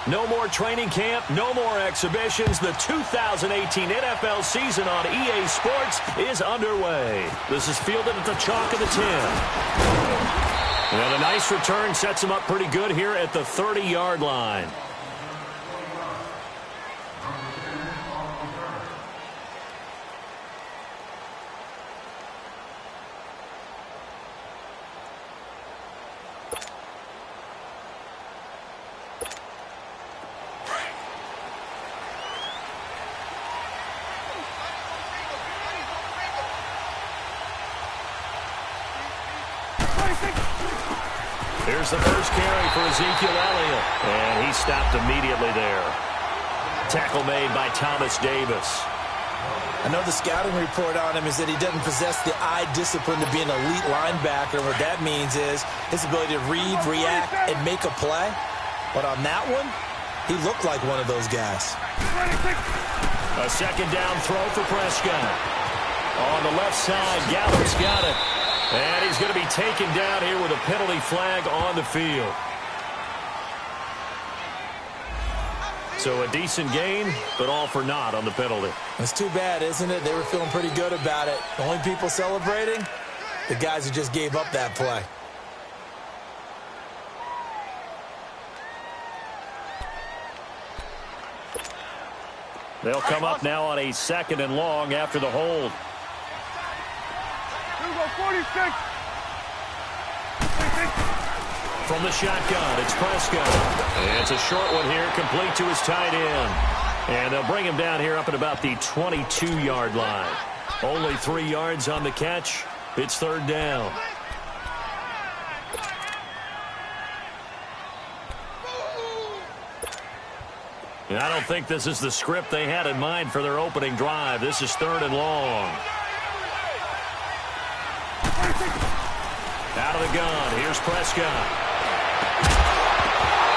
No more training camp, no more exhibitions. The 2018 NFL season on EA Sports is underway. This is fielded at the chalk of the 10. And a nice return sets him up pretty good here at the 30-yard line. Here's the first carry for Ezekiel Elliott, and he stopped immediately there. Tackle made by Thomas Davis. I know the scouting report on him is that he doesn't possess the eye discipline to be an elite linebacker. What that means is his ability to read, react, and make a play. But on that one, he looked like one of those guys. A second down throw for Prescott. On the left side, Gallup's got it. And he's going to be taken down here with a penalty flag on the field. So a decent gain, but all for naught on the penalty. It's too bad, isn't it? They were feeling pretty good about it. The only people celebrating, the guys who just gave up that play. They'll come up now on a 2nd and long after the hold. 46. From the shotgun, it's Prescott. And it's a short one here, complete to his tight end. And they'll bring him down here up at about the 22-yard line. Only 3 yards on the catch. It's 3rd down. And I don't think this is the script they had in mind for their opening drive. This is 3rd and long. Out of the gun, here's Prescott.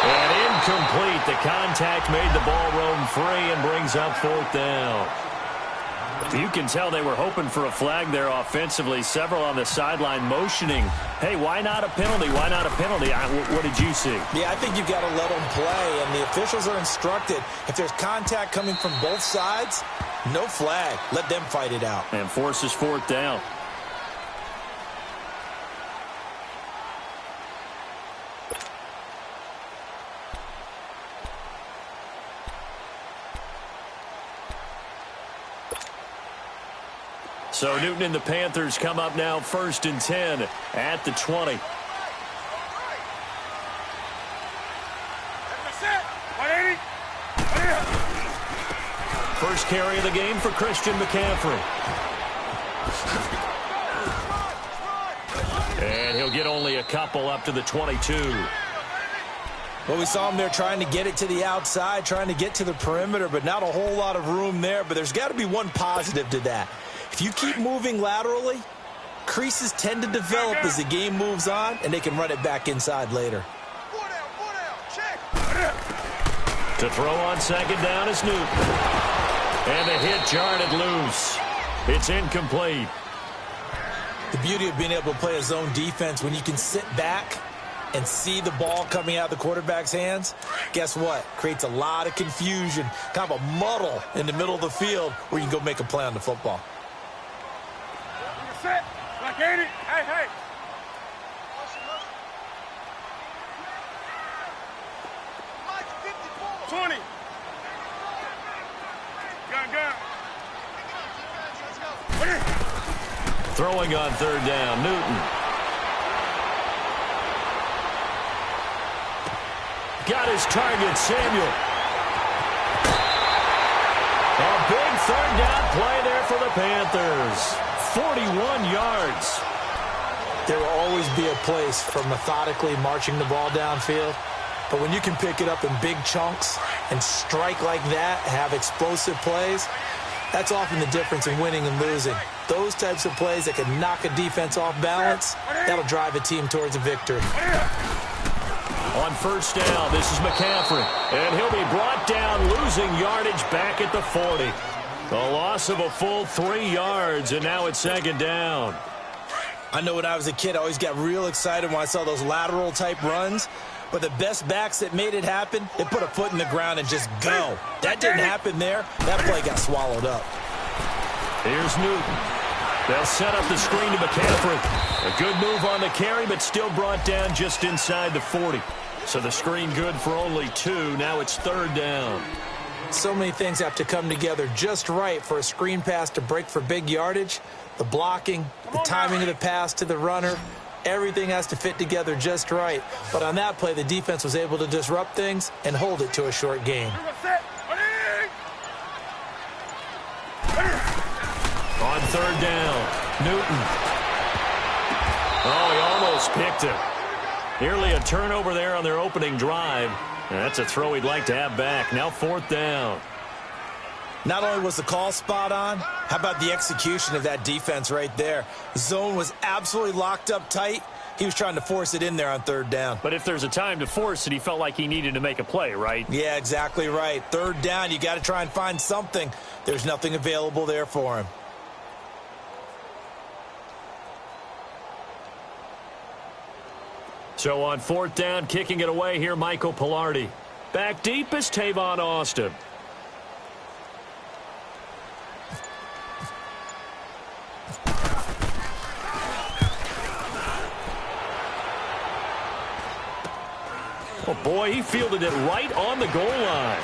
And incomplete. The contact made the ball roam free and brings up 4th down. You can tell they were hoping for a flag there offensively. Several on the sideline motioning, hey, why not a penalty? Why not a penalty? What did you see? Yeah, I think you've got to let them play, and the officials are instructed. If there's contact coming from both sides, no flag. Let them fight it out. And forces 4th down. So Newton and the Panthers come up now 1st and 10 at the 20. First carry of the game for Christian McCaffrey. And he'll get only a couple up to the 22. Well, we saw him there trying to get it to the outside, trying to get to the perimeter, but not a whole lot of room there. But there's got to be one positive to that. If you keep moving laterally, creases tend to develop as the game moves on, and they can run it back inside later. To throw on 2nd down is Newton. And the hit jarred it loose. It's incomplete. The beauty of being able to play a zone defense, when you can sit back and see the ball coming out of the quarterback's hands, guess what? Creates a lot of confusion, kind of a muddle in the middle of the field where you can go make a play on the football. Set. Like 80. Hey, hey. Mike 54. 20. Gun. Throwing on 3rd down, Newton. Got his target, Samuel. A big 3rd down play there for the Panthers. 41 yards. There will always be a place for methodically marching the ball downfield. But when you can pick it up in big chunks and strike like that, have explosive plays, that's often the difference in winning and losing. Those types of plays that can knock a defense off balance, that'll drive a team towards a victory. On 1st down, this is McCaffrey. And he'll be brought down, losing yardage back at the 40. A loss of a full 3 yards, and now it's 2nd down. I know when I was a kid, I always got real excited when I saw those lateral-type runs. But the best backs that made it happen, they put a foot in the ground and just go. That didn't happen there. That play got swallowed up. Here's Newton. They'll set up the screen to McCaffrey. A good move on the carry, but still brought down just inside the 40. So the screen good for only 2. Now it's 3rd down. So many things have to come together just right for a screen pass to break for big yardage. The blocking, the timing of the pass to the runner, everything has to fit together just right. But on that play, the defense was able to disrupt things and hold it to a short gain. On 3rd down, Newton. Oh, he almost picked it. Nearly a turnover there on their opening drive. And that's a throw he'd like to have back. Now 4th down. Not only was the call spot on, how about the execution of that defense right there? The zone was absolutely locked up tight. He was trying to force it in there on 3rd down. But if there's a time to force it, he felt like he needed to make a play, right? Yeah, exactly right. 3rd down, you got to try and find something. There's nothing available there for him. So on 4th down, kicking it away here, Michael Pilardi. Back deep is Tavon Austin. Oh, boy, he fielded it right on the goal line.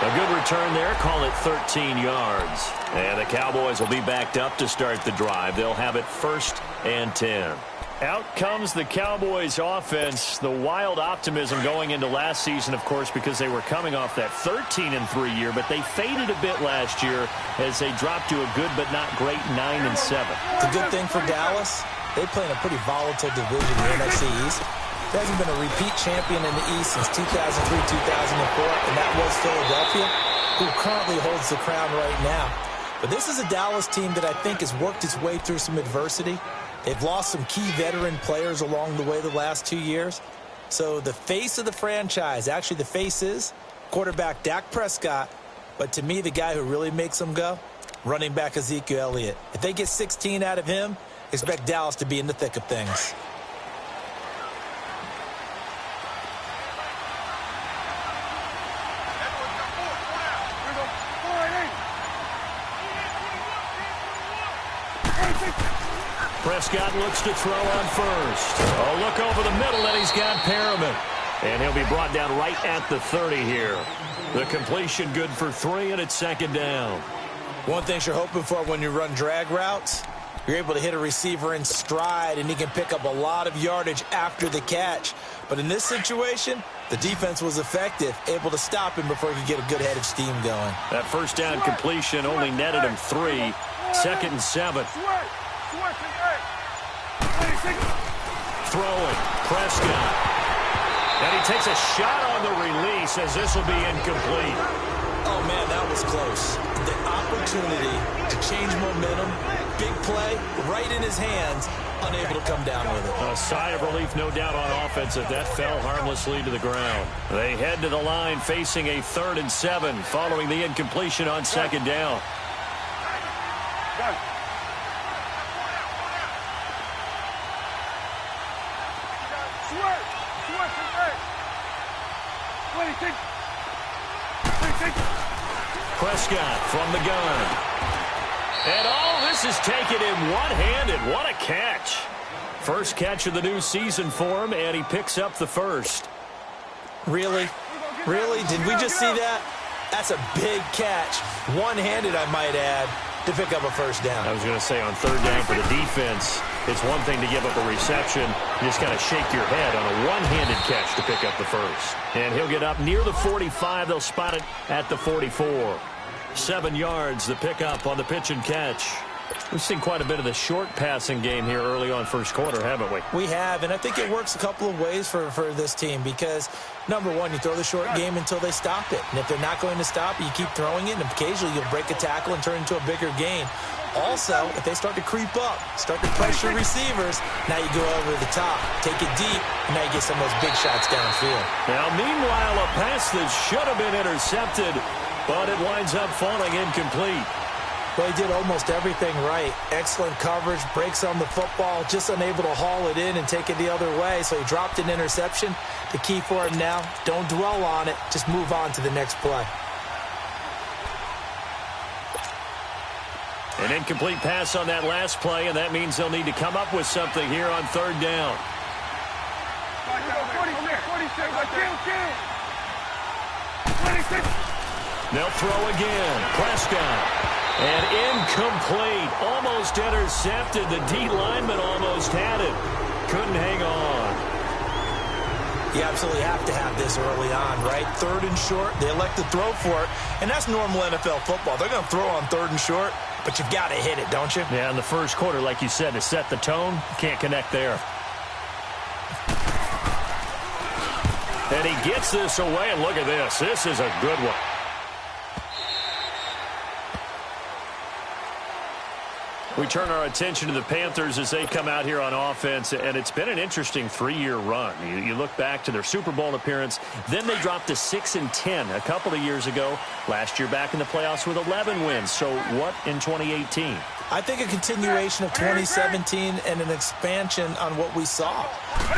A good return there. Call it 13 yards. And the Cowboys will be backed up to start the drive. They'll have it 1st and 10. Out comes the Cowboys offense. The wild optimism going into last season, of course, because they were coming off that 13-3 year, but they faded a bit last year as they dropped to a good but not great 9-7. It's a good thing for Dallas. They play in a pretty volatile division in the NFC East. There hasn't been a repeat champion in the East since 2003-2004, and that was Philadelphia, who currently holds the crown right now. But this is a Dallas team that I think has worked its way through some adversity. They've lost some key veteran players along the way the last 2 years. So the face of the franchise, actually the face is quarterback Dak Prescott, but to me the guy who really makes them go, running back Ezekiel Elliott. If they get 16 out of him, expect Dallas to be in the thick of things. Prescott looks to throw on 1st. A look over the middle, and he's got Perriman. And he'll be brought down right at the 30 here. The completion good for 3, and it's 2nd down. One thing you're hoping for when you run drag routes, you're able to hit a receiver in stride, and he can pick up a lot of yardage after the catch. But in this situation, the defense was effective, able to stop him before he could get a good head of steam going. That 1st down completion only netted him 3. 2nd and 7. Throwing, Prescott. And he takes a shot on the release as this will be incomplete. Oh, man, that was close. The opportunity to change momentum, big play, right in his hands, unable to come down with it. A sigh of relief, no doubt, on offense if that fell harmlessly to the ground. They head to the line facing a 3rd and 7 following the incompletion on 2nd down. Prescott from the gun. And oh, this is taken in one-handed. What a catch. First catch of the new season for him, and he picks up the 1st. Really? Really? Did we just see that? That's a big catch. One-handed, I might add, to pick up a 1st down. I was going to say on 3rd down for the defense, it's one thing to give up a reception. You just got to shake your head on a one-handed catch to pick up the 1st. And he'll get up near the 45. They'll spot it at the 44. 7 yards, the pickup on the pitch and catch. We've seen quite a bit of the short passing game here early on 1st quarter, haven't we? We have, and I think it works a couple of ways for this team because, number one, you throw the short game until they stop it. And if they're not going to stop it, you keep throwing it, and occasionally you'll break a tackle and turn it into a bigger gain. Also, if they start to creep up, start to pressure receivers, now you go over the top, take it deep, and now you get some of those big shots downfield. Now, meanwhile, a pass that should have been intercepted, but it winds up falling incomplete. Well, he did almost everything right. Excellent coverage, breaks on the football, just unable to haul it in and take it the other way. So he dropped an interception. The key for him now, don't dwell on it. Just move on to the next play. An incomplete pass on that last play, and that means they'll need to come up with something here on third down. 26. They'll throw again. Prescott. And incomplete. Almost intercepted. The D lineman almost had it. Couldn't hang on. You absolutely have to have this early on, right? Third and short, they elect to throw for it, and that's normal NFL football. They're going to throw on third and short, but you've got to hit it, don't you? Yeah, in the first quarter, like you said, to set the tone, can't connect there. And he gets this away, and look at this. This is a good one. We turn our attention to the Panthers as they come out here on offense, and it's been an interesting three-year run. You look back to their Super Bowl appearance, then they dropped to 6-10 a couple of years ago. Last year back in the playoffs with 11 wins. So what in 2018? I think a continuation of 2017 and an expansion on what we saw.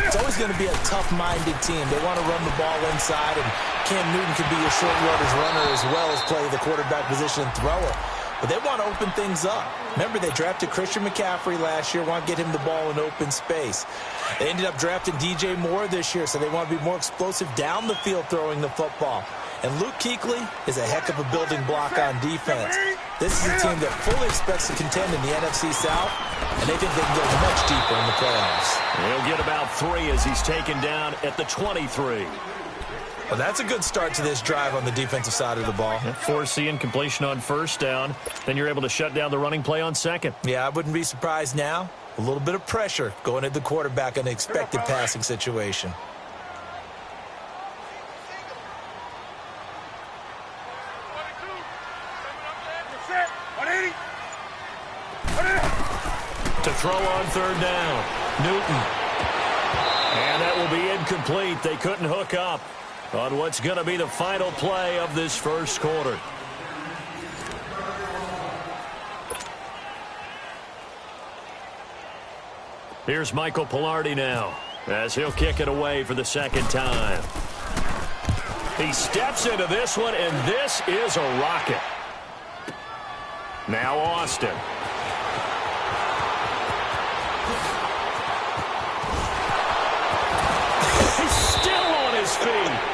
It's always going to be a tough-minded team. They want to run the ball inside, and Cam Newton can be your short yardage runner as well as play the quarterback position and throw it. But they want to open things up. Remember, they drafted Christian McCaffrey last year, want to get him the ball in open space. They ended up drafting DJ Moore this year, so they want to be more explosive down the field throwing the football. And Luke Kuechly is a heck of a building block on defense. This is a team that fully expects to contend in the NFC South, and they think they can go much deeper in the playoffs. He'll get about 3 as he's taken down at the 23. Well, that's a good start to this drive on the defensive side of the ball. Forcing completion on first down. Then you're able to shut down the running play on second. Yeah, I wouldn't be surprised now. A little bit of pressure going at the quarterback in an expected passing situation. To throw on third down. Newton. And that will be incomplete. They couldn't hook up on what's going to be the final play of this first quarter. Here's Michael Pilardi now as he'll kick it away for the second time. He steps into this one, and this is a rocket. Now Austin.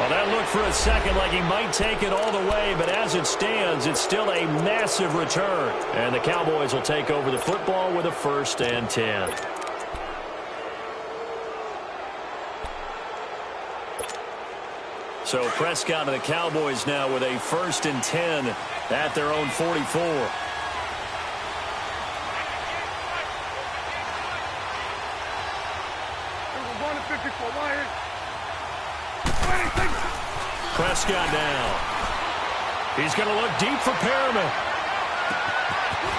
Well, that looked for a second like he might take it all the way, but as it stands, it's still a massive return. And the Cowboys will take over the football with a 1st and 10. So Prescott and the Cowboys now with a 1st and 10 at their own 44. Prescott now. He's going to look deep for Perriman.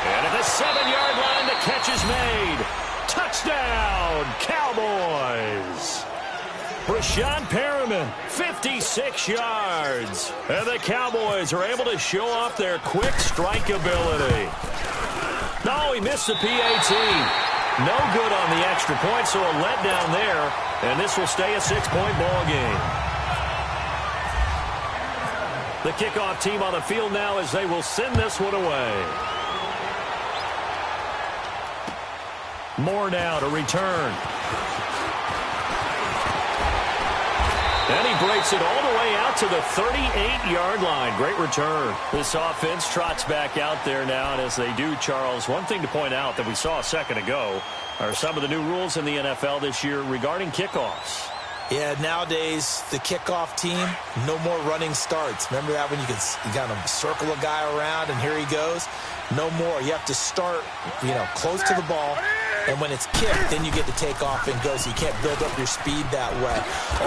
And at the 7-yard line, the catch is made. Touchdown, Cowboys. Brashad Perriman, 56 yards. And the Cowboys are able to show off their quick strike ability. No, he missed the PAT. No good on the extra point, so a letdown there. And this will stay a 6-point ball game. The kickoff team on the field now as they will send this one away. Moore now to return. And he breaks it all the way out to the 38-yard line. Great return. This offense trots back out there now, and as they do, Charles, one thing to point out that we saw a second ago are some of the new rules in the NFL this year regarding kickoffs. Yeah, nowadays, the kickoff team, no more running starts. Remember that when you kind of circle a guy around and here he goes? No more. You have to start, close to the ball. And when it's kicked, then you get to take off and go, so you can't build up your speed that way.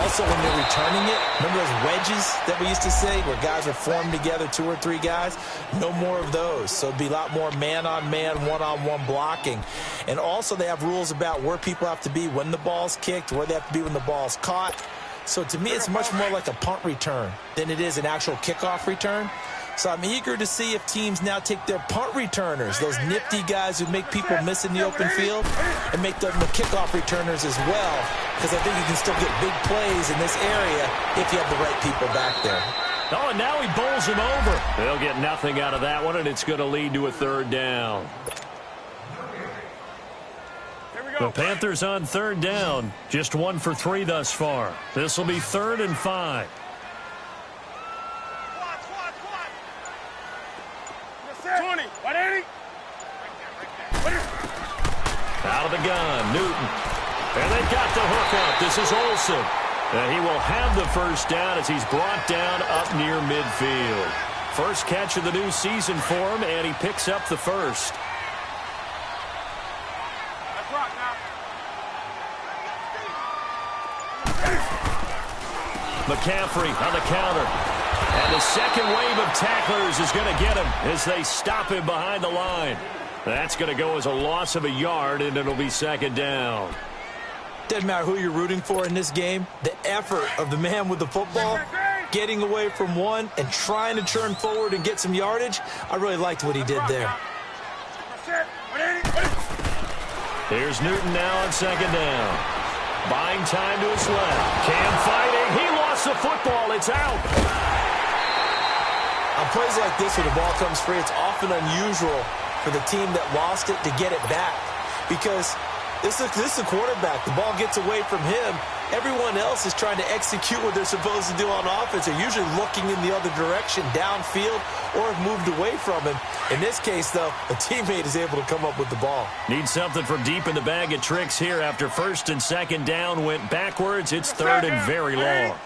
Also, when you're returning it, remember those wedges that we used to say where guys are formed together, 2 or 3 guys? No more of those. So it'd be a lot more man-on-man, one-on-one blocking. And also, they have rules about where people have to be when the ball's kicked, where they have to be when the ball's caught. So to me, it's much more like a punt return than it is an actual kickoff return. So I'm eager to see if teams now take their punt returners, those nifty guys who make people miss in the open field, and make them the kickoff returners as well, because I think you can still get big plays in this area if you have the right people back there. Oh, and now he bowls him over. They'll get nothing out of that one, and it's going to lead to a third down. The Panthers on third down. Just 1 for 3 thus far. This will be 3rd and 5. Out of the gun, Newton. And they've got the hook up. This is Olsen. And he will have the first down as he's brought down up near midfield. First catch of the new season for him, and he picks up the first. McCaffrey on the counter. And the second wave of tacklers is going to get him as they stop him behind the line. That's going to go as a loss of a yard, and it'll be 2nd down. Doesn't matter who you're rooting for in this game. The effort of the man with the football, getting away from one and trying to turn forward and get some yardage, I really liked what he did there. Here's Newton now on 2nd down. Buying time to his left. Cam fighting. He lost the football. It's out. On plays like this where the ball comes free, it's often unusual for the team that lost it to get it back, because this is a quarterback. The ball gets away from him. Everyone else is trying to execute what they're supposed to do on offense. They're usually looking in the other direction, downfield, or have moved away from him. In this case, though, a teammate is able to come up with the ball. Need something from deep in the bag of tricks here after 1st and 2nd down went backwards. It's 3rd and very long.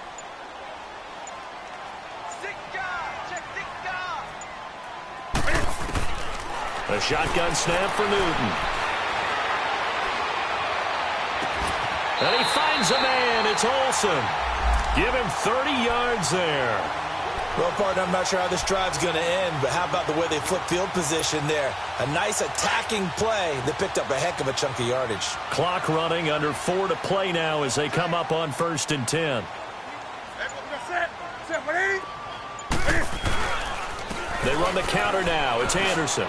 A shotgun snap for Newton. And he finds a man. It's Olsen. Give him 30 yards there. Well, partner, I'm not sure how this drive's going to end, but how about the way they flip field position there? A nice attacking play that picked up a heck of a chunk of yardage. Clock running, under 4 to play now as they come up on 1st and 10. They run the counter now. It's Anderson.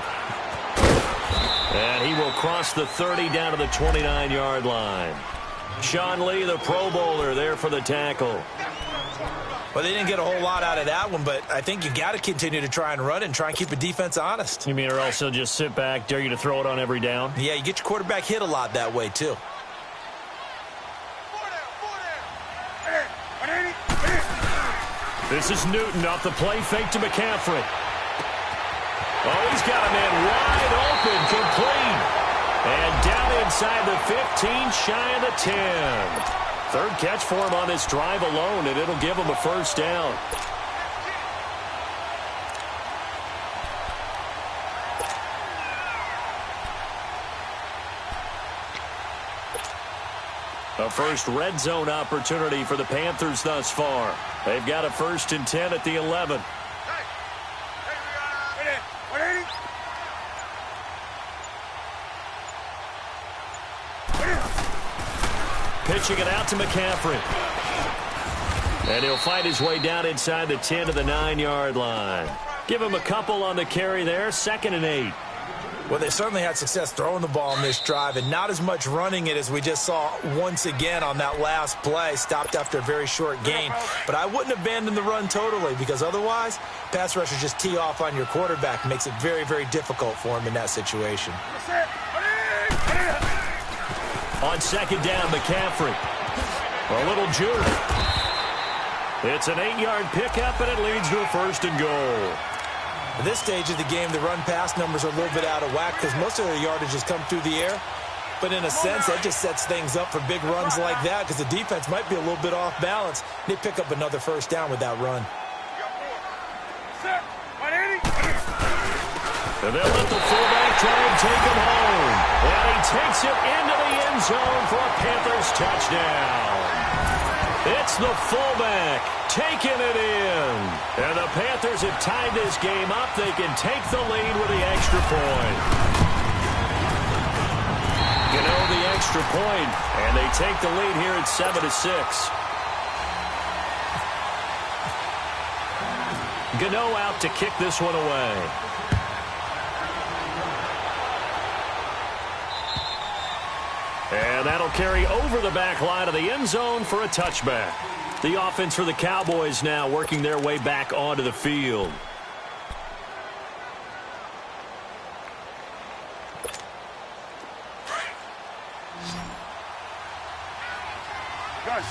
And he will cross the 30 down to the 29-yard line. Sean Lee, the Pro Bowler, there for the tackle. Well, they didn't get a whole lot out of that one, but I think you got to continue to try and run and try and keep the defense honest. You mean or else they'll just sit back, dare you to throw it on every down? Yeah, you get your quarterback hit a lot that way, too. This is Newton off the play fake to McCaffrey. Oh, he's got a man wide open, complete. And down inside the 15, shy of the 10. 3rd catch for him on this drive alone, and it'll give him a first down. A first red zone opportunity for the Panthers thus far. They've got a 1st and 10 at the 11. Pitching it out to McCaffrey. And he'll fight his way down inside the 10 to the 9-yard line. Give him a couple on the carry there, 2nd and 8. Well, they certainly had success throwing the ball on this drive, and not as much running it as we just saw once again on that last play. Stopped after a very short gain. But I wouldn't abandon the run totally, because otherwise, pass rushers just tee off on your quarterback. Makes it very, very difficult for him in that situation. On 2nd down, McCaffrey. A little juke. It's an 8-yard pickup, and it leads to a 1st and goal. At this stage of the game, the run-pass numbers are a little bit out of whack because most of their yardage has come through the air. But in a sense, that just sets things up for big runs like that because the defense might be a little bit off balance. They pick up another 1st down with that run. And they'll let the fullback try and take him home. And he takes it into the end zone for a Panthers touchdown. It's the fullback taking it in. And the Panthers have tied this game up. They can take the lead with the extra point. You know, the extra point, and they take the lead here at 7-6. Gano out to kick this one away. And that'll carry over the back line of the end zone for a touchback. The offense for the Cowboys now working their way back onto the field. Gun.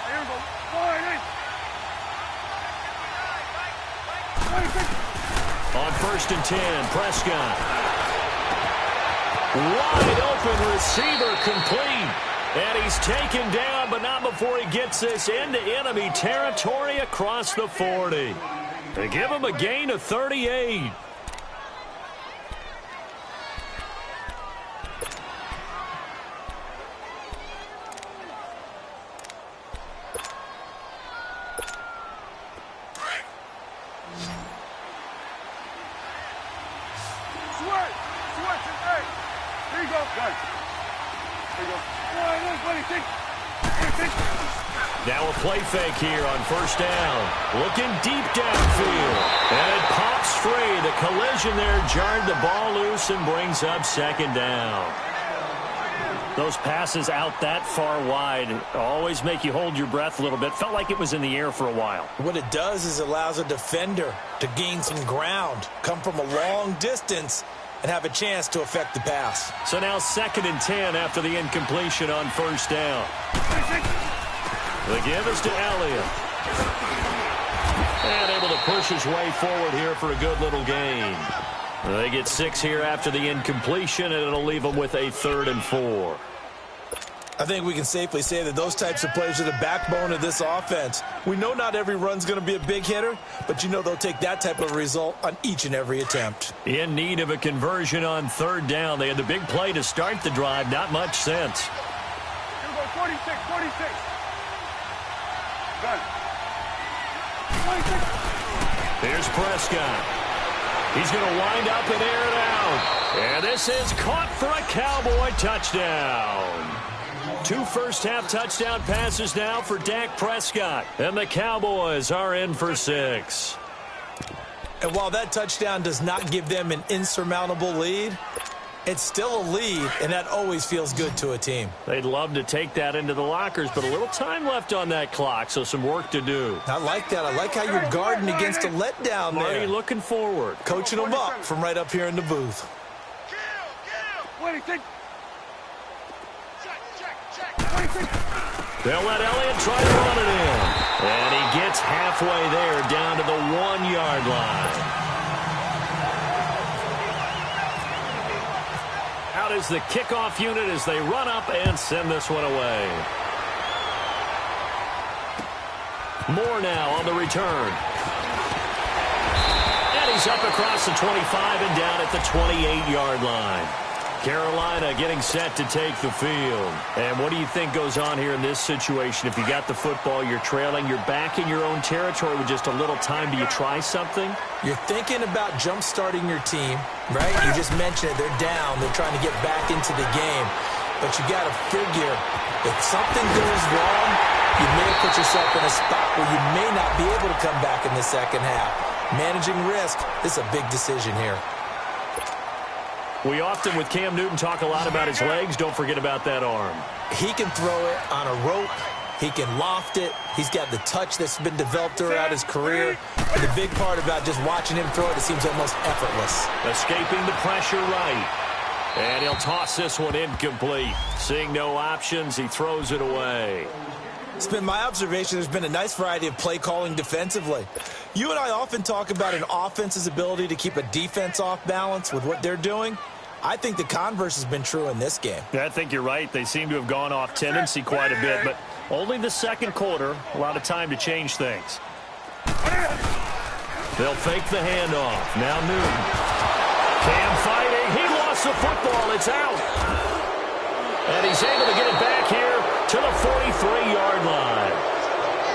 Here we go. On 1st and 10, Prescott. Wide open receiver complete. And he's taken down, but not before he gets this into enemy territory across the 40. They give him a gain of 38. Now a play fake here on 1st down. Looking deep downfield. And it pops free. The collision there jarred the ball loose and brings up 2nd down. Those passes out that far wide always make you hold your breath a little bit. Felt like it was in the air for a while. What it does is allows a defender to gain some ground, come from a long distance, and have a chance to affect the pass. So now 2nd and 10 after the incompletion on 1st down. The give is to Elliott. And able to push his way forward here for a good little gain. They get 6 here after the incompletion, and it'll leave them with a 3rd and 4. I think we can safely say that those types of plays are the backbone of this offense. We know not every run's going to be a big hitter, but you know they'll take that type of result on each and every attempt. In need of a conversion on 3rd down. They had the big play to start the drive. Not much sense. Here we go. 46, 46. Gun. 46. Here's Prescott. He's going to wind up and air it out. And this is caught for a Cowboy touchdown. 2 first-half touchdown passes now for Dak Prescott. And the Cowboys are in for 6. And while that touchdown does not give them an insurmountable lead, it's still a lead, and that always feels good to a team. They'd love to take that into the lockers, but a little time left on that clock, so some work to do. I like that. I like how you're guarding against a letdown there. Marty looking forward. Coaching them up from right up here in the booth. 26. They'll let Elliott try to run it in. And he gets halfway there down to the 1-yard line. Out is the kickoff unit as they run up and send this one away. Moore now on the return. And he's up across the 25 and down at the 28-yard line. Carolina getting set to take the field. And what do you think goes on here in this situation? If you got the football, you're trailing, you're back in your own territory with just a little time. Do you try something? You're thinking about jump-starting your team, right? You just mentioned it. They're down. They're trying to get back into the game. But you got to figure, if something goes wrong, you may put yourself in a spot where you may not be able to come back in the second half. Managing risk is a big decision here. We often, with Cam Newton, talk a lot about his legs. Don't forget about that arm. He can throw it on a rope. He can loft it. He's got the touch that's been developed throughout his career. And the big part about just watching him throw it, it seems almost effortless. Escaping the pressure right. And he'll toss this one incomplete. Seeing no options, he throws it away. It's been my observation there's been a nice variety of play calling defensively. You and I often talk about an offense's ability to keep a defense off balance with what they're doing. I think the converse has been true in this game. I think you're right. They seem to have gone off tendency quite a bit, but only the second quarter, a lot of time to change things. They'll fake the handoff. Now Newton. Cam fighting. He lost the football. It's out. And he's able to get it back here to the 43-yard line.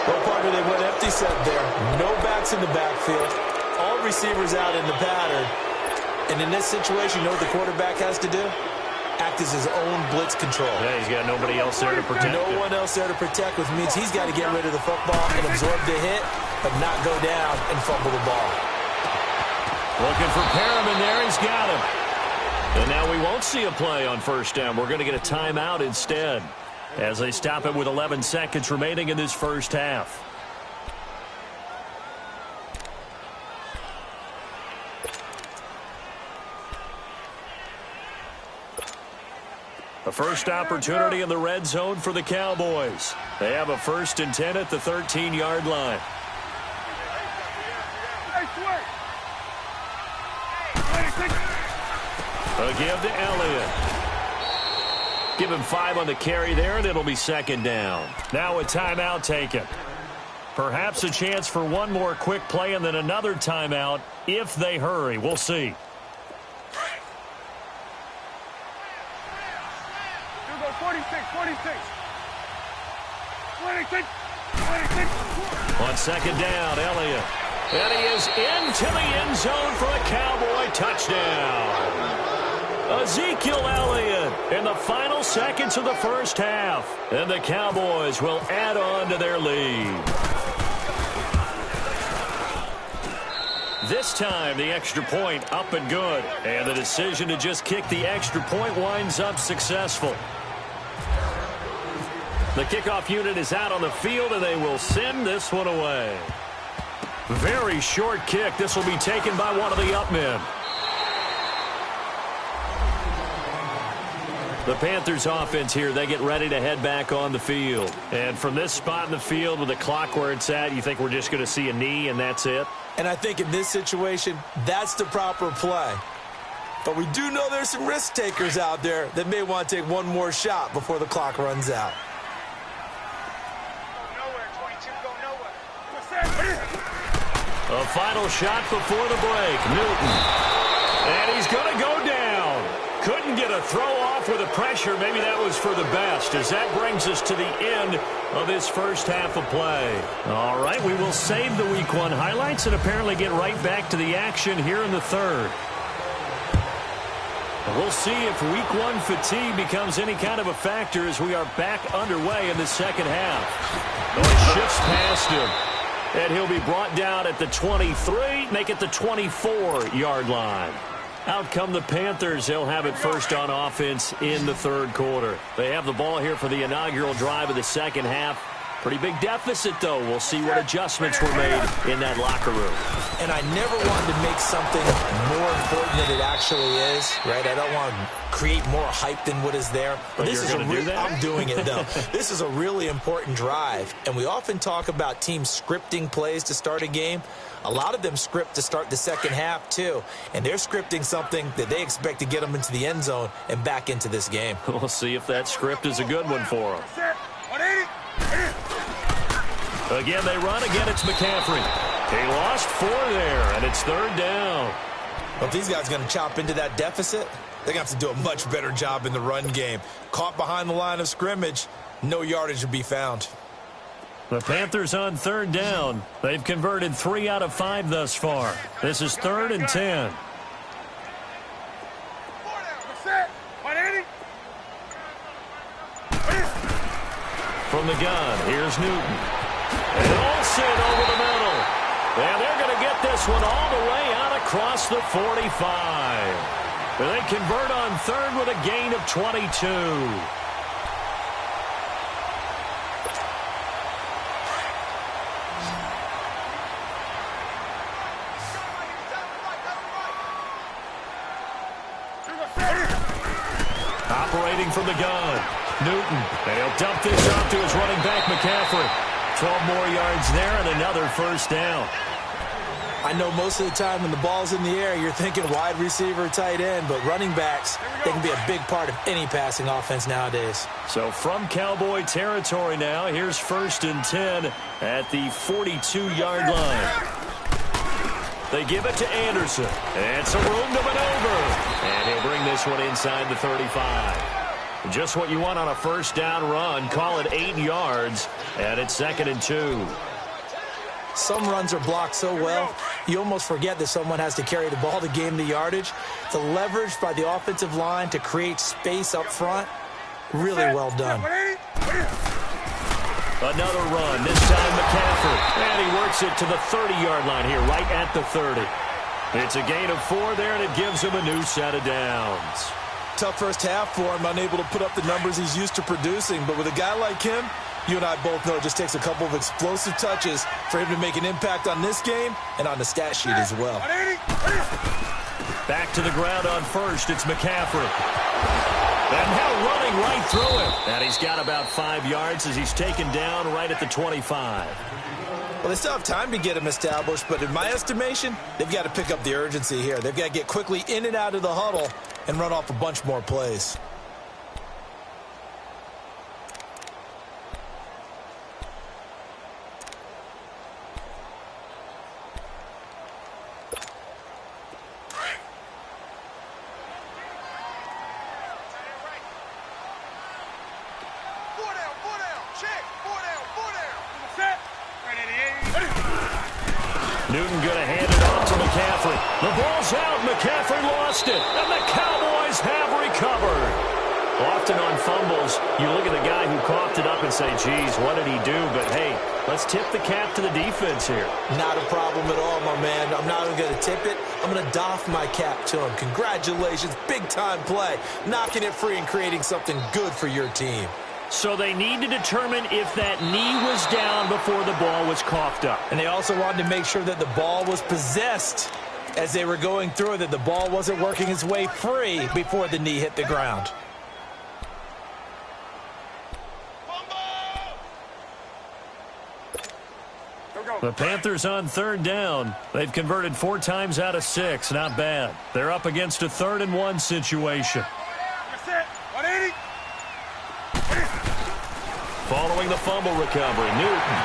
Well, partner, they went empty set there. No backs in the backfield. All receivers out in the pattern. And in this situation, you know what the quarterback has to do? act as his own blitz control. Yeah, he's got nobody else there to protect him. No one else there to protect, which means he's got to get rid of the football and absorb the hit, but not go down and fumble the ball. Looking for Perriman there. He's got him. And now we won't see a play on first down. We're going to get a timeout instead as they stop it with 11 seconds remaining in this first half. A first opportunity in the red zone for the Cowboys. They have a 1st and 10 at the 13-yard line. A give to Elliott. Give him 5 on the carry there, and it'll be 2nd down. Now a timeout taken. Perhaps a chance for one more quick play and then another timeout if they hurry. We'll see. Here we go, 46. On 2nd down, Elliott. And he is into the end zone for a Cowboy touchdown. Ezekiel Elliott in the final seconds of the first half. And the Cowboys will add on to their lead. This time, the extra point up and good. And the decision to just kick the extra point winds up successful. The kickoff unit is out on the field, and they will send this one away. Very short kick. This will be taken by one of the up men. The Panthers offense here, they get ready to head back on the field. And from this spot in the field with the clock where it's at, you think we're just going to see a knee and that's it? And I think in this situation, that's the proper play. But we do know there's some risk takers out there that may want to take one more shot before the clock runs out. A final shot before the break. Newton. And he's going to go down. Couldn't get a throw off with the pressure. Maybe that was for the best, as that brings us to the end of this first half of play. All right, we will save the Week 1 highlights and apparently get right back to the action here in the third. We'll see if Week 1 fatigue becomes any kind of a factor as we are back underway in the second half. Oh, it shifts past him. And he'll be brought down at the 23, make it the 24-yard line. Out come the Panthers. They'll have it first on offense in the third quarter. They have the ball here for the inaugural drive of the second half. Pretty big deficit, though. We'll see what adjustments were made in that locker room. And I never wanted to make something more important than it actually is, right? I don't want to create more hype than what is there. But this is I'm doing it, though. This is a really important drive. And we often talk about teams scripting plays to start a game. A lot of them script to start the second half, too. And they're scripting something that they expect to get them into the end zone and back into this game. We'll see if that script is a good one for them. Again, they run. Again, it's McCaffrey. He lost 4 there, and it's 3rd down. Well, if these guys are going to chop into that deficit, they're going to have to do a much better job in the run game. Caught behind the line of scrimmage, no yardage to be found. The Panthers on 3rd down. They've converted 3 out of 5 thus far. This is 3rd and 10. From the gun, here's Newton. And Olsen over the middle. And they're going to get this one all the way out across the 45. And they convert on 3rd with a gain of 22. Operating from the gun, Newton. And he'll dump this off to his running back, McCaffrey. 12 more yards there and another first down. I know most of the time when the ball's in the air, you're thinking wide receiver, tight end, but running backs, they can be a big part of any passing offense nowadays. So from Cowboy territory now, here's 1st and 10 at the 42-yard line. They give it to Anderson. And some room to maneuver. And he'll bring this one inside the 35. Just what you want on a first down run. Call it 8 yards. And it's 2nd and 2. Some runs are blocked so well, you almost forget that someone has to carry the ball to gain the yardage. The leverage by the offensive line to create space up front, really well done. Another run, this time McCaffrey. And he works it to the 30-yard line here, right at the 30. It's a gain of 4 there, and it gives him a new set of downs. Tough first half for him, unable to put up the numbers he's used to producing. But with a guy like him, you and I both know it just takes a couple of explosive touches for him to make an impact on this game and on the stat sheet as well. Back to the ground on first, it's McCaffrey. And now running right through him. And he's got about 5 yards as he's taken down right at the 25. Well, they still have time to get him established, but in my estimation, they've got to pick up the urgency here. They've got to get quickly in and out of the huddle and run off a bunch more plays. Newton going to hand it off to McCaffrey. The ball's out. McCaffrey lost it. And the Cowboys have recovered. Often on fumbles, you look at the guy who coughed it up and say, geez, what did he do? But, hey, let's tip the cap to the defense here. Not a problem at all, my man. I'm not even going to tip it. I'm going to doff my cap to him. Congratulations. Big-time play. Knocking it free and creating something good for your team. So they need to determine if that knee was down before the ball was coughed up. And they also wanted to make sure that the ball was possessed as they were going through it, that the ball wasn't working its way free before the knee hit the ground. The Panthers on third down. They've converted 4 times out of 6. Not bad. They're up against a 3rd and 1 situation. Following the fumble recovery, Newton.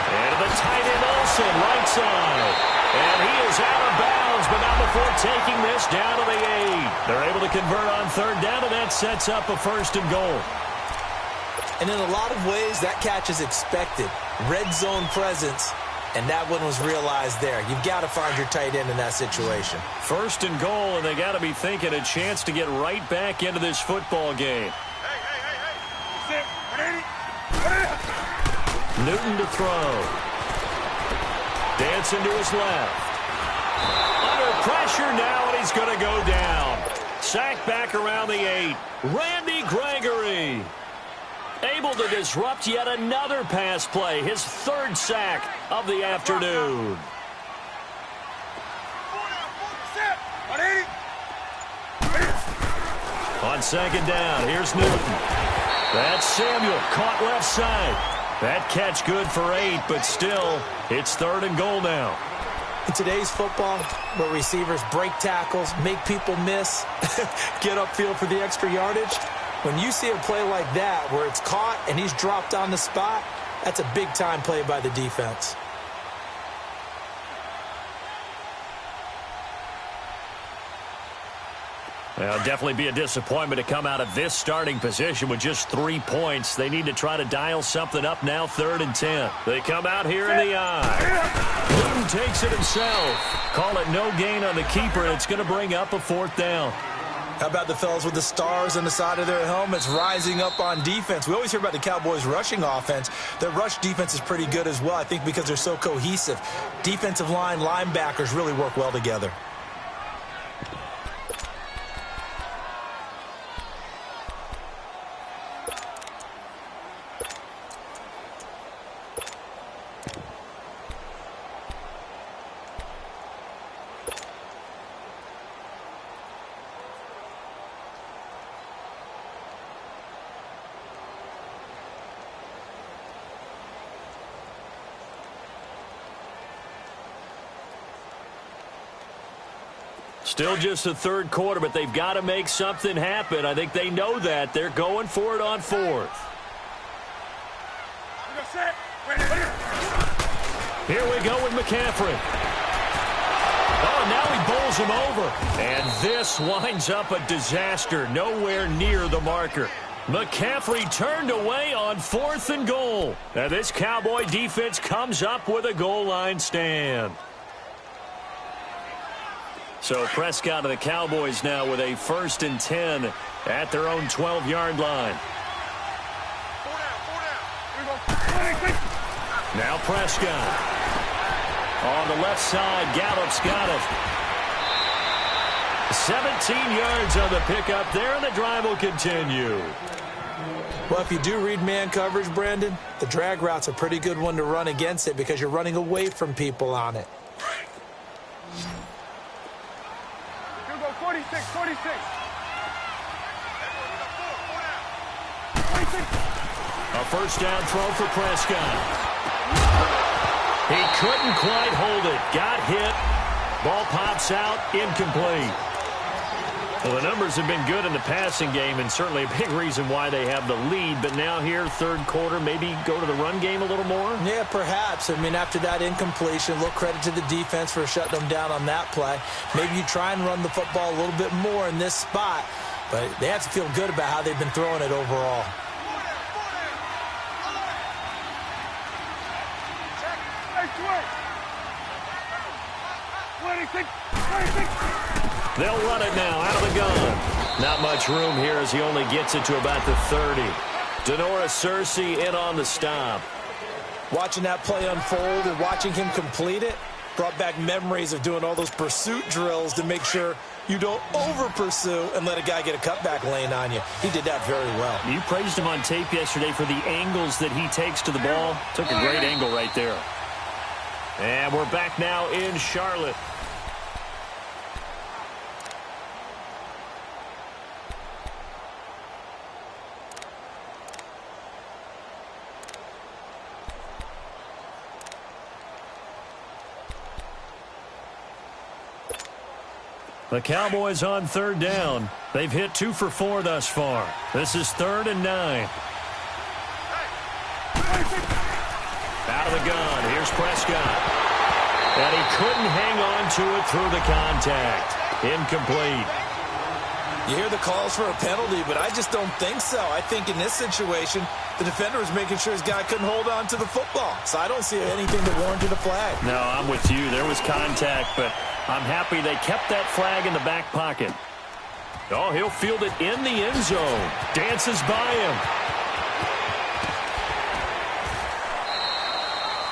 And to the tight end Olsen, right side. And he is out of bounds, but not before taking this down to the 8. They're able to convert on third down, and that sets up a 1st and goal. And in a lot of ways, that catch is expected. Red zone presence, and that one was realized there. You've got to find your tight end in that situation. 1st and goal, and they got to be thinking a chance to get right back into this football game. Newton to throw. Dancing to his left. Under pressure now, and he's going to go down. Sacked back around the 8. Randy Gregory. Able to disrupt yet another pass play. His 3rd sack of the afternoon. On 2nd down, here's Newton. That's Samuel, caught left side. That catch good for 8, but still, it's 3rd and goal now. In today's football, where receivers break tackles, make people miss, get upfield for the extra yardage, when you see a play like that where it's caught and he's dropped on the spot, that's a big-time play by the defense. Well, definitely be a disappointment to come out of this starting position with just 3 points. They need to try to dial something up now, 3rd and 10. They come out here in the eye. Newton takes it himself. Call it no gain on the keeper, and it's going to bring up a 4th down. How about the fellas with the stars on the side of their helmets rising up on defense? We always hear about the Cowboys' rushing offense. Their rush defense is pretty good as well, I think, because they're so cohesive. Defensive line, linebackers really work well together. Still just the 3rd quarter, but they've got to make something happen. I think they know that. They're going for it on 4th. Here we go with McCaffrey. Oh, now he bowls him over. And this winds up a disaster. Nowhere near the marker. McCaffrey turned away on 4th and goal. Now this Cowboy defense comes up with a goal line stand. So Prescott of the Cowboys now with a 1st and 10 at their own 12-yard line. Now Prescott. On the left side, Gallup's got it. 17 yards on the pickup there, and the drive will continue. Well, if you do read man coverage, Brandon, the drag route's a pretty good one to run against it because you're running away from people on it. You go 46, 46. A first down throw for Prescott. He couldn't quite hold it. Got hit. Ball pops out. Incomplete. Well, the numbers have been good in the passing game, and certainly a big reason why they have the lead. But now here, third quarter, maybe go to the run game a little more? Yeah, perhaps. I mean, after that incompletion, a little credit to the defense for shutting them down on that play. Maybe you try and run the football a little bit more in this spot, but they have to feel good about how they've been throwing it overall. They'll run it now out of the gun. Not much room here as he only gets it to about the 30. Newjr1984's in on the stop. Watching that play unfold and watching him complete it brought back memories of doing all those pursuit drills to make sure you don't over-pursue and let a guy get a cutback lane on you. He did that very well. You praised him on tape yesterday for the angles that he takes to the ball. Took a great angle right there. And we're back now in Charlotte. The Cowboys on third down. They've hit 2 for 4 thus far. This is 3rd and 9. Out of the gun. Here's Prescott. And he couldn't hang on to it through the contact. Incomplete. You hear the calls for a penalty, but I just don't think so. I think in this situation, the defender was making sure his guy couldn't hold on to the football. So I don't see anything that warranted a flag. No, I'm with you. There was contact, but I'm happy they kept that flag in the back pocket. Oh, he'll field it in the end zone. Dances by him.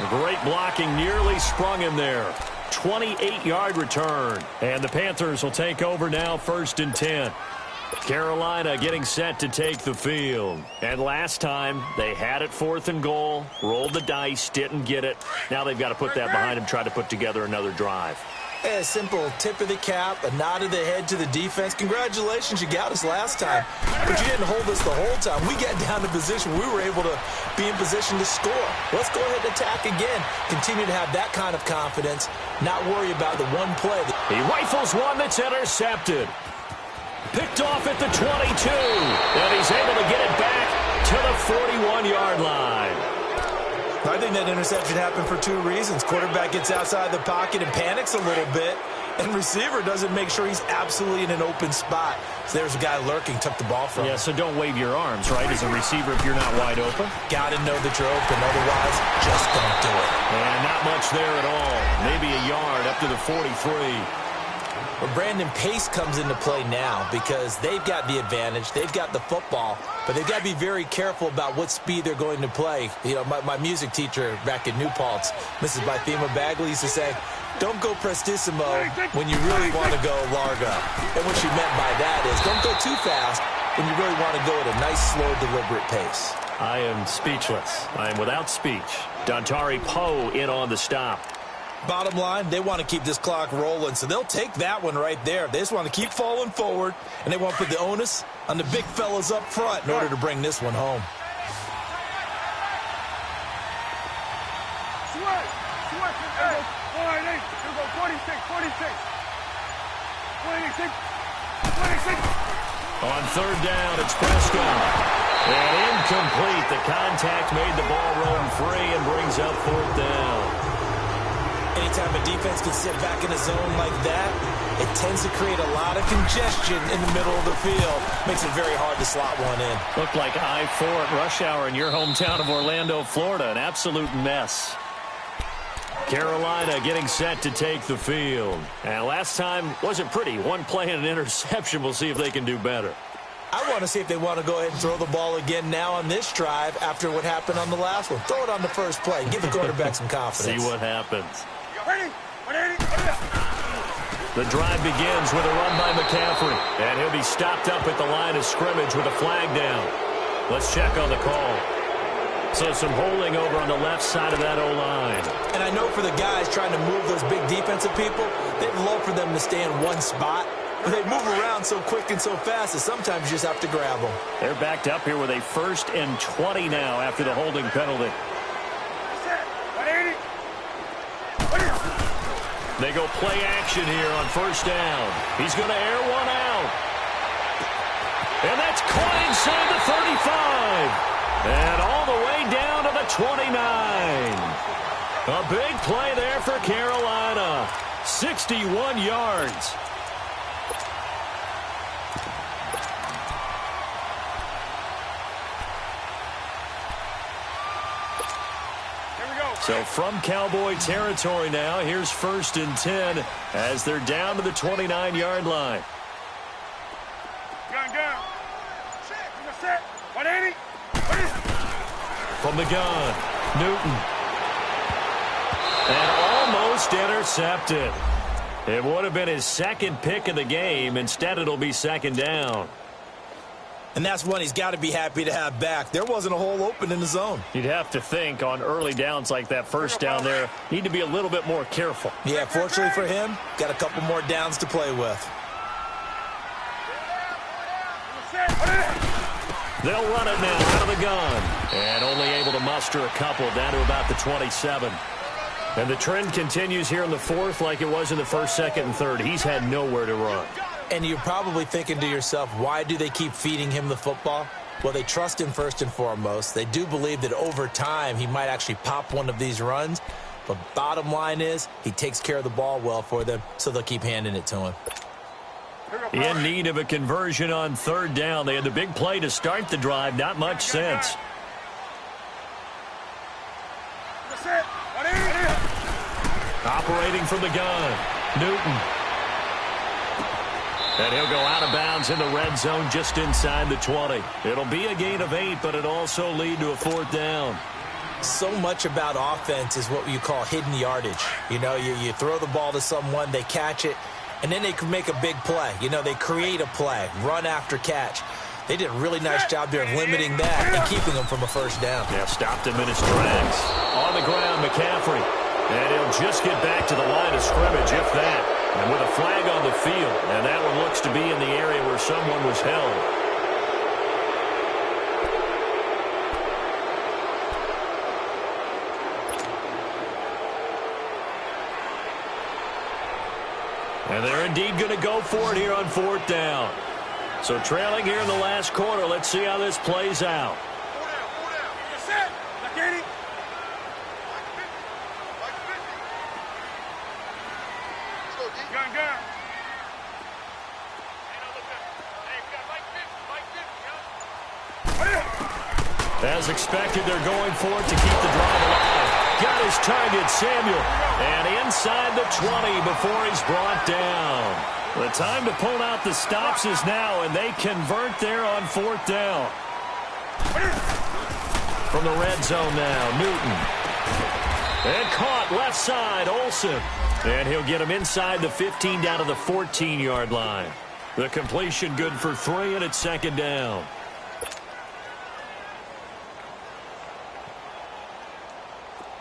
Great blocking, nearly sprung him there. 28-yard return. And the Panthers will take over now, 1st and 10. Carolina getting set to take the field. And last time, they had it 4th and goal, rolled the dice, didn't get it. Now they've got to put that behind them, try to put together another drive. A simple tip of the cap, a nod of the head to the defense. Congratulations, you got us last time. But you didn't hold us the whole time. We got down to position. We were able to be in position to score. Let's go ahead and attack again. Continue to have that kind of confidence, not worry about the one play. He rifles one that's intercepted. Picked off at the 22. And he's able to get it back to the 41-yard line. I think that interception happened for 2 reasons. Quarterback gets outside the pocket and panics a little bit, and receiver doesn't make sure he's absolutely in an open spot. So there's a guy lurking, took the ball from him. Yeah, so don't wave your arms, right, as a receiver if you're not wide open. Got to know that you're open, otherwise just don't do it. And not much there at all. Maybe a yard up to the 43. But Brandon, pace comes into play now because they've got the advantage. They've got the football, but they've got to be very careful about what speed they're going to play. You know, my music teacher back at New Paltz, Mrs. Bythema Bagley, used to say, don't go prestissimo when you really want to go largo. And what she meant by that is don't go too fast when you really want to go at a nice, slow, deliberate pace. I am speechless. I am without speech. Dontari Poe in on the stop. Bottom line, they want to keep this clock rolling, so they'll take that one right there. They just want to keep falling forward, and they want to put the onus on the big fellas up front in order to bring this one home. Sweat. Hey, 198. You go 46, 46. 26. On third down, it's Prescott. And incomplete. The contact made the ball roam free and brings up 4th down. Anytime a defense can sit back in a zone like that, it tends to create a lot of congestion in the middle of the field. Makes it very hard to slot one in. Looked like I-4 at rush hour in your hometown of Orlando, Florida. An absolute mess. Carolina getting set to take the field. And last time wasn't pretty. One play and an interception. We'll see if they can do better. I want to see if they want to go ahead and throw the ball again now on this drive after what happened on the last one. Throw it on the first play. Give the quarterback some confidence. See what happens. Ready? 180. The drive begins with a run by McCaffrey. And he'll be stopped up at the line of scrimmage with a flag down. Let's check on the call. So some holding over on the left side of that O-line. And I know for the guys trying to move those big defensive people, they'd love for them to stay in one spot. But they move around so quick and so fast that sometimes you just have to grab them. They're backed up here with a 1st and 20 now after the holding penalty. 180. They go play action here on 1st down. He's going to air one out. And that's caught inside the 35. And all the way down to the 29. A big play there for Carolina. 61 yards. So from Cowboy territory now, here's 1st and 10 as they're down to the 29-yard line. Gun. Set. 180. From the gun, Newton. And almost intercepted. It would have been his 2nd pick of the game. Instead, it'll be 2nd down. And that's one he's got to be happy to have back. There wasn't a hole open in the zone. You'd have to think on early downs like that 1st down there, need to be a little bit more careful. Yeah, fortunately for him, got a couple more downs to play with. They'll run it now out of the gun. And only able to muster a couple down to about the 27. And the trend continues here in the 4th like it was in the 1st, 2nd, and 3rd. He's had nowhere to run. And you're probably thinking to yourself, why do they keep feeding him the football? Well, they trust him first and foremost. They do believe that over time he might actually pop one of these runs. But bottom line is he takes care of the ball well for them, so they'll keep handing it to him. In need of a conversion on 3rd down. They had the big play to start the drive. Not much sense. Operating from the gun, Newton. And he'll go out of bounds in the red zone just inside the 20. It'll be a gain of 8, but it also lead to a 4th down. So much about offense is what you call hidden yardage. You know, you throw the ball to someone, they catch it, and then they can make a big play. You know, they create a play, run after catch. They did a really nice job there of limiting that and keeping them from a 1st down. Yeah, stopped him in his tracks. On the ground, McCaffrey. And he'll just get back to the line of scrimmage, if that. And with a flag on the field, and that one looks to be in the area where someone was held. And they're indeed going to go for it here on 4th down. So trailing here in the last quarter, let's see how this plays out. As expected, they're going for it to keep the drive alive. Got his target, Samuel. And inside the 20 before he's brought down. The time to pull out the stops is now, and they convert there on 4th down. From the red zone now, Newton. And caught left side, Olsen. And he'll get him inside the 15 down to the 14-yard line. The completion good for 3, and it's 2nd down.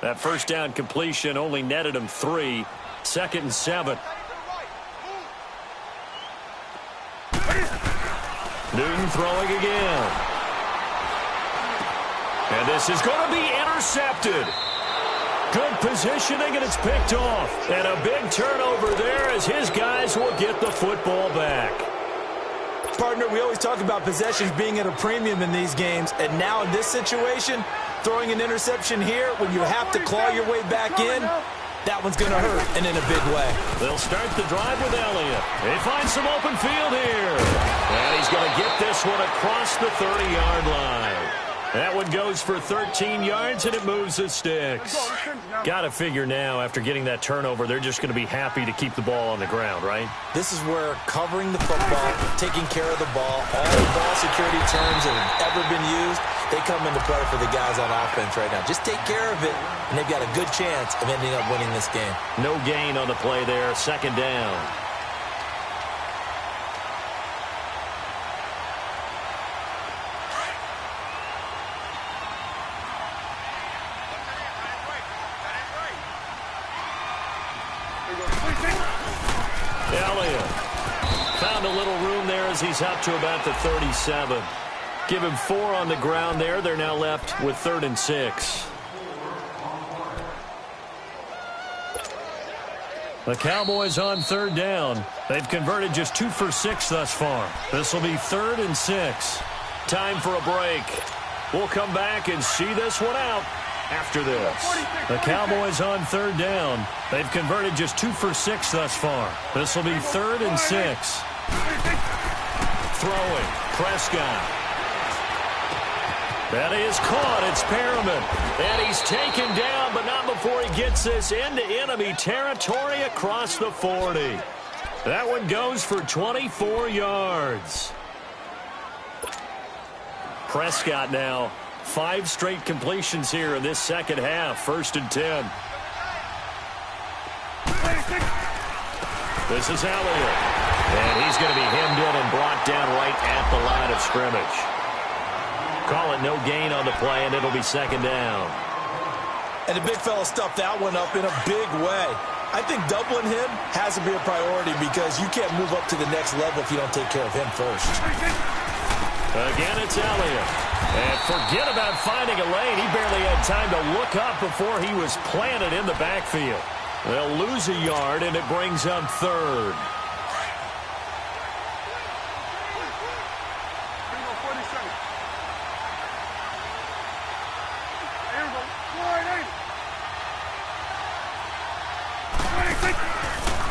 That 1st down completion only netted him 3. 2nd and 7. Newton throwing again. And this is going to be intercepted. Good positioning, and it's picked off. And a big turnover there as his guys will get the football back. Partner, we always talk about possessions being at a premium in these games. And now in this situation, throwing an interception here when you have to claw your way back in, that one's going to hurt, and in a big way. They'll start the drive with Elliott. They find some open field here. And he's going to get this one across the 30-yard line. That one goes for 13 yards, and it moves the sticks. Got to figure now, after getting that turnover, they're just going to be happy to keep the ball on the ground, right? This is where covering the football, taking care of the ball, all the ball security terms that have ever been used, they come into play for the guys on offense right now. Just take care of it, and they've got a good chance of ending up winning this game. No gain on the play there, second down. Elliott found a little room there as he's up to about the 37. Give him 4 on the ground there. They're now left with 3rd and 6. The Cowboys on 3rd down. They've converted just 2 for 6 thus far. This will be 3rd and 6. Time for a break. We'll come back and see this one out after this. The Cowboys on 3rd down. They've converted just 2 for 6 thus far. This will be 3rd and 6. Throwing. Prescott. That is caught. It's Perriman. And he's taken down, but not before he gets this into enemy territory across the 40. That one goes for 24 yards. Prescott now 5 straight completions here in this second half. 1st and 10. This is Elliott. And he's going to be hemmed in and brought down right at the line of scrimmage. Call it no gain on the play, and it'll be 2nd down. And the big fella stuffed that one up in a big way. I think doubling him has to be a priority because you can't move up to the next level if you don't take care of him first. Again, it's Elliott. And forget about finding a lane. He barely had time to look up before he was planted in the backfield. They'll lose a yard, and it brings up 3rd.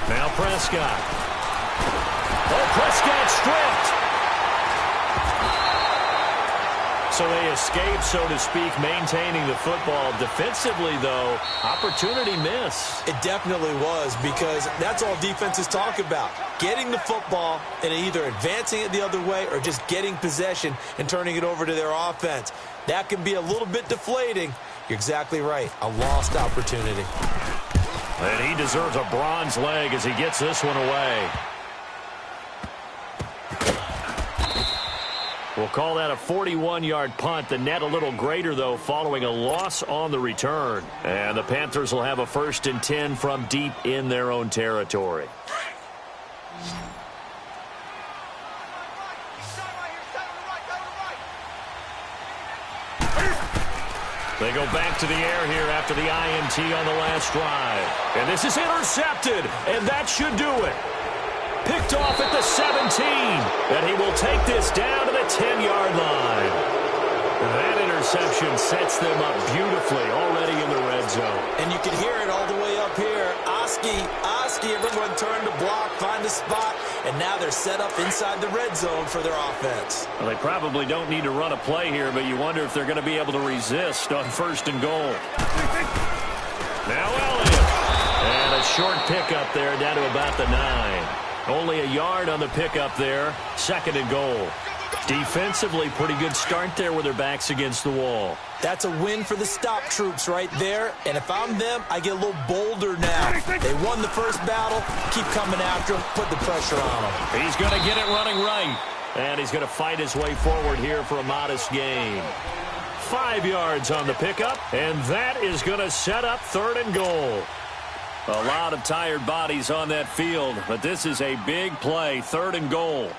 Now Prescott. Oh, Prescott stripped. So they escape, so to speak, maintaining the football. Defensively, though, opportunity miss. It definitely was, because that's all defenses talk about. Getting the football and either advancing it the other way or just getting possession and turning it over to their offense. That can be a little bit deflating. You're exactly right. A lost opportunity. And he deserves a bronze leg as he gets this one away. We'll call that a 41-yard punt. The net a little greater, though, following a loss on the return. And the Panthers will have a 1st and 10 from deep in their own territory. They go back to the air here after the INT on the last drive. And this is intercepted, and that should do it. Picked off at the 17, and he will take this down to the 10-yard line. That interception sets them up beautifully already in the red zone. And you can hear it all the way up here. Oski, everyone turned to block, find a spot, and now they're set up inside the red zone for their offense. Well, they probably don't need to run a play here, but you wonder if they're going to be able to resist on 1st and goal. Now Elliott. And a short pickup there down to about the 9. Only a yard on the pickup there. 2nd and goal. Defensively, pretty good start there with their backs against the wall. That's a win for the stop troops right there. And if I'm them, I get a little bolder now. They won the first battle. Keep coming after them. Put the pressure on them. He's going to get it running right. And he's going to fight his way forward here for a modest gain. 5 yards on the pickup. And that is going to set up 3rd and goal. A lot of tired bodies on that field, but this is a big play, 3rd and goal.